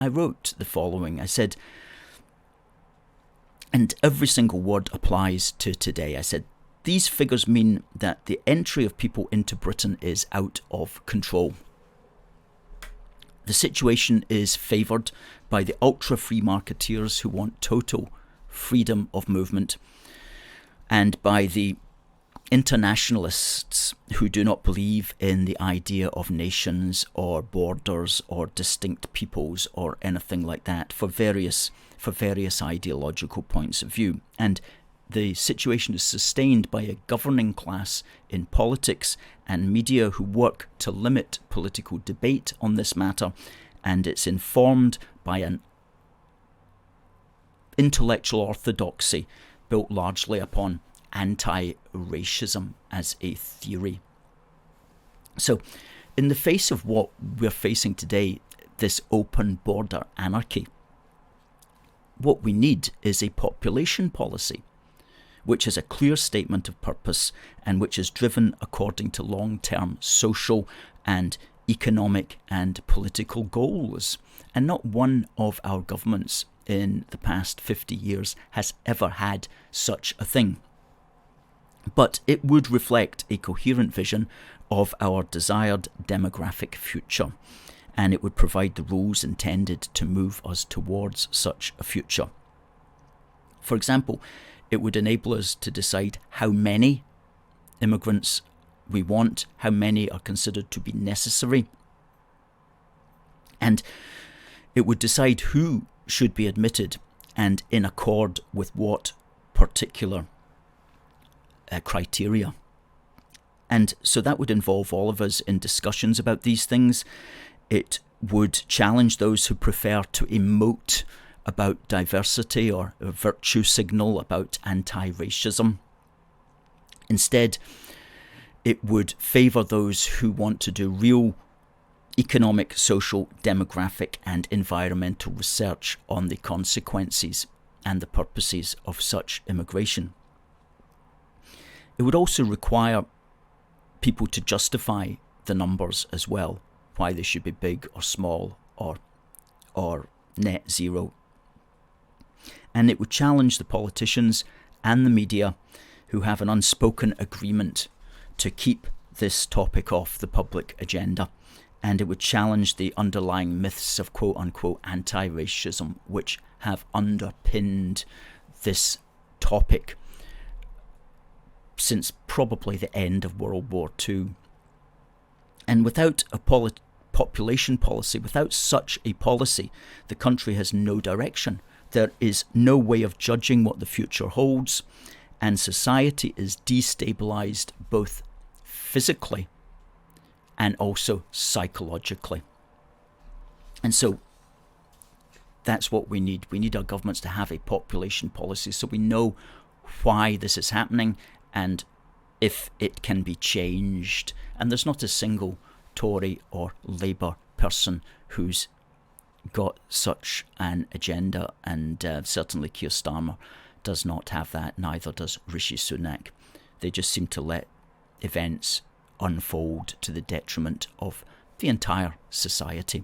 I wrote the following. I said, and every single word applies to today. I said, these figures mean that the entry of people into Britain is out of control. The situation is favoured by the ultra-free marketeers who want total freedom of movement, and by the internationalists who do not believe in the idea of nations or borders or distinct peoples or anything like that for various ideological points of view. And the situation is sustained by a governing class in politics and media who work to limit political debate on this matter, and it's informed by an intellectual orthodoxy built largely upon anti-racism as a theory. So, in the face of what we're facing today, this open border anarchy, what we need is a population policy which is a clear statement of purpose and which is driven according to long-term social and economic and political goals. And not one of our governments in the past 50 years has ever had such a thing. But it would reflect a coherent vision of our desired demographic future, and it would provide the rules intended to move us towards such a future. For example, it would enable us to decide how many immigrants we want, how many are considered to be necessary, and it would decide who should be admitted and in accord with what particular criteria. And so that would involve all of us in discussions about these things. It would challenge those who prefer to emote about diversity or a virtue signal about anti-racism. Instead, it would favour those who want to do real economic, social, demographic and environmental research on the consequences and the purposes of such immigration. It would also require people to justify the numbers as well, why they should be big or small or net zero. And it would challenge the politicians and the media who have an unspoken agreement to keep this topic off the public agenda. And it would challenge the underlying myths of quote-unquote anti-racism which have underpinned this topic since probably the end of World War II. And without a population policy, without such a policy, the country has no direction. There is no way of judging what the future holds, and society is destabilized both physically and also psychologically. And so that's what we need. We need our governments to have a population policy so we know why this is happening and if it can be changed. And there's not a single Tory or Labour person who's got such an agenda, and certainly Keir Starmer does not have that, neither does Rishi Sunak. They just seem to let events unfold to the detriment of the entire society.